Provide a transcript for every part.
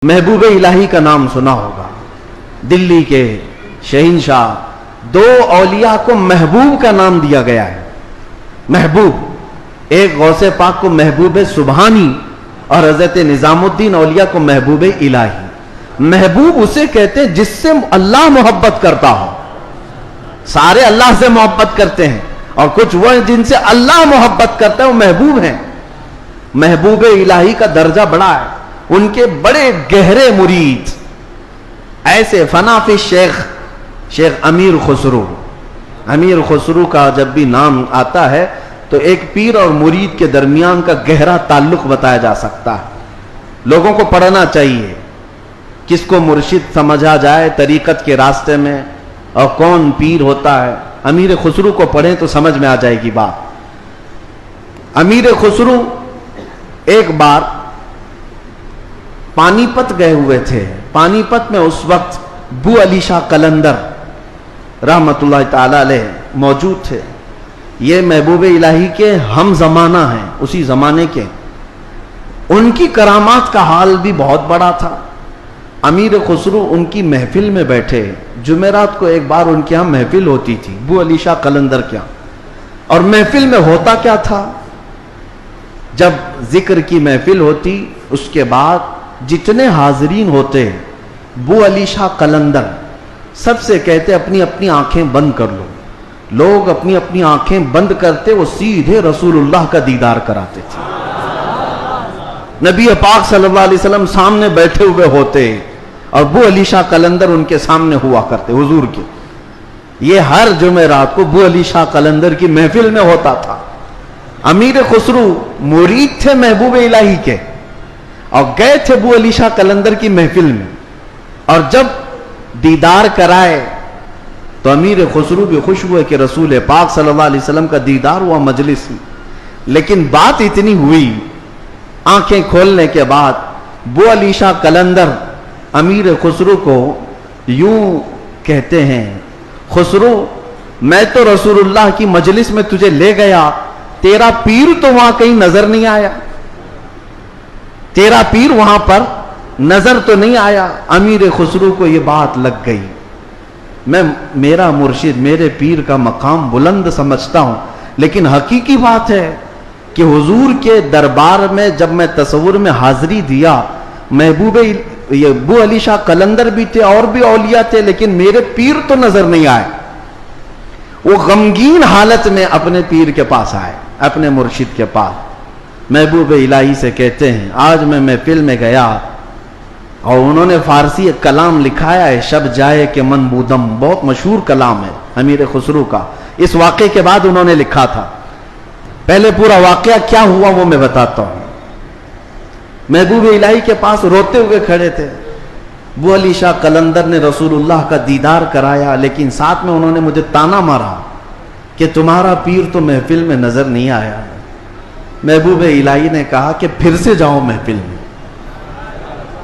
محبوب الہی کا نام سنا ہوگا، دلی کے شہنشاہ، دو اولیاء کو محبوب کا نام دیا گیا ہے۔ محبوب، ایک غوث پاک کو محبوب سبحانی اور حضرت نظام الدین اولیاء کو محبوب الہی۔ محبوب اسے کہتے ہیں جس سے اللہ محبت کرتا ہو۔ سارے اللہ سے محبت کرتے ہیں اور کچھ وہ ہیں جن سے اللہ محبت کرتا ہے، وہ محبوب ہیں۔ محبوب الہی کا درجہ بڑا ہے، ان کے بڑے گہرے مرید ایسے فنا فی شیخ امیر خسرو۔ امیر خسرو کا جب بھی نام آتا ہے تو ایک پیر اور مرید کے درمیان کا گہرا تعلق بتایا جا سکتا ہے۔ لوگوں کو پڑھنا چاہیے، کس کو مرشد سمجھا جائے طریقت کے راستے میں اور کون پیر ہوتا ہے۔ امیر خسرو کو پڑھیں تو سمجھ میں آ جائے گی بات۔ امیر خسرو ایک بار پانی پت گئے ہوئے تھے۔ پانی پت میں اس وقت بو علی شاہ قلندر رحمت اللہ تعالی علیہ موجود تھے۔ یہ محبوب الہی کے ہم زمانہ ہیں، اسی زمانے کے۔ ان کی کرامات کا حال بھی بہت بڑا تھا۔ امیر خسرو ان کی محفل میں بیٹھے، جمعرات کو ایک بار ان کے ہاں محفل ہوتی تھی بو علی شاہ قلندر کے ہاں۔ اور محفل میں ہوتا کیا تھا، جب ذکر کی محفل ہوتی اس کے بعد جتنے حاضرین ہوتے بو علی شاہ قلندر سب سے کہتے اپنی اپنی آنکھیں بند کر لو۔ لوگ اپنی اپنی آنکھیں بند کرتے، وہ سیدھے رسول اللہ کا دیدار کراتے تھے۔ نبی پاک صلی اللہ علیہ وسلم سامنے بیٹھے ہوئے ہوتے اور بو علی شاہ قلندر ان کے سامنے ہوا کرتے حضور کے۔ یہ ہر جمعرات کو بو علی شاہ قلندر کی محفل میں ہوتا تھا۔ امیر خسرو مرید تھے محبوب الہی کے اور گئے تھے بو علی شاہ قلندر کی محفل میں، اور جب دیدار کرائے تو امیر خسرو بھی خوش ہوئے کہ رسول پاک صلی اللہ علیہ وسلم کا دیدار ہوا مجلس میں۔ لیکن بات اتنی ہوئی، آنکھیں کھولنے کے بعد بو علی شاہ قلندر امیر خسرو کو یوں کہتے ہیں، خسرو میں تو رسول اللہ کی مجلس میں تجھے لے گیا، تیرا پیر تو وہاں کہیں نظر نہیں آیا، تیرا پیر وہاں پر نظر تو نہیں آیا۔ امیر خسرو کو یہ بات لگ گئی، میں میرا مرشد میرے پیر کا مقام بلند سمجھتا ہوں، لیکن حقیقی بات ہے کہ حضور کے دربار میں جب میں تصور میں حاضری دیا، محبوب یہ بو علی شاہ قلندر بھی تھے اور بھی اولیاء تھے، لیکن میرے پیر تو نظر نہیں آئے۔ وہ غمگین حالت میں اپنے پیر کے پاس آئے، اپنے مرشد کے پاس۔ محبوب الہی سے کہتے ہیں آج میں محفل میں گیا اور انہوں نے فارسی ایک کلام لکھایا ہے، شب جائے کہ من بودم، بہت مشہور کلام ہے امیر خسرو کا۔ اس واقعے کے بعد انہوں نے لکھا تھا۔ پہلے پورا واقعہ کیا ہوا وہ میں بتاتا ہوں۔ محبوب الہی کے پاس روتے ہوئے کھڑے تھے، بو علی شاہ قلندر نے رسول اللہ کا دیدار کرایا، لیکن ساتھ میں انہوں نے مجھے تانا مارا کہ تمہارا پیر تو محفل میں نظر نہیں آیا۔ محبوب الہی نے کہا کہ پھر سے جاؤ محفل میں،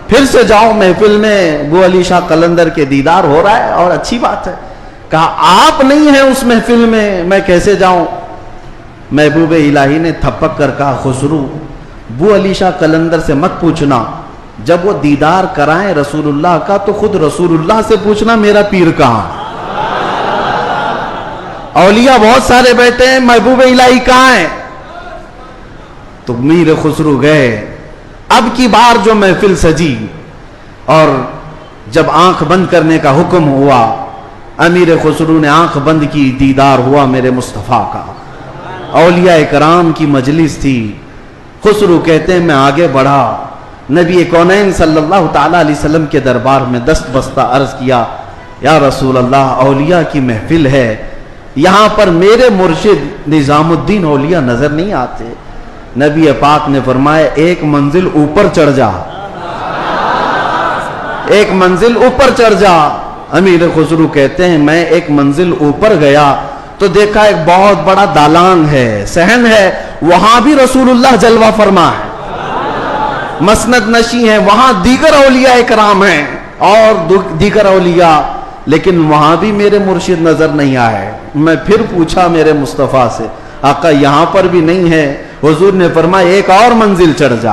پھر سے جاؤ محفل میں، بو علی شاہ قلندر کے دیدار ہو رہا ہے اور اچھی بات ہے۔ کہا آپ نہیں ہیں اس محفل میں کیسے جاؤں؟ محبوب الہی نے تھپک کر کہا خسرو بو علی شاہ قلندر سے مت پوچھنا، جب وہ دیدار کرائیں رسول اللہ کا تو خود رسول اللہ سے پوچھنا میرا پیر کہاں۔ اولیاء بہت سارے بیٹھے ہیں، محبوب الہی کہاں ہیں؟ تو میر خسرو گئے۔ اب کی بار جو محفل سجی اور جب آنکھ بند کرنے کا حکم ہوا، امیر خسرو نے آنکھ بند کی، دیدار ہوا میرے مصطفیٰ کا۔ اولیاء کرام کی مجلس تھی۔ خسرو کہتے ہیں میں آگے بڑھا، نبی کونین صلی اللہ تعالیٰ علیہ وسلم کے دربار میں دست بستہ عرض کیا، یا رسول اللہ اولیاء کی محفل ہے، یہاں پر میرے مرشد نظام الدین اولیاء نظر نہیں آتے۔ نبی پاک نے فرمایا ایک منزل اوپر چڑھ جا، ایک منزل اوپر چڑھ جا۔ امیر خسرو کہتے ہیں میں ایک منزل اوپر گیا تو دیکھا ایک بہت بڑا دالان ہے، صحن ہے، وہاں بھی رسول اللہ جلوہ فرما ہے، مسند نشی ہیں، وہاں دیگر اولیاء اکرام ہیں اور دیگر اولیاء، لیکن وہاں بھی میرے مرشد نظر نہیں آئے۔ میں پھر پوچھا میرے مصطفیٰ سے، آقا یہاں پر بھی نہیں ہے؟ حضور نے فرمایا ایک اور منزل چڑھ جا۔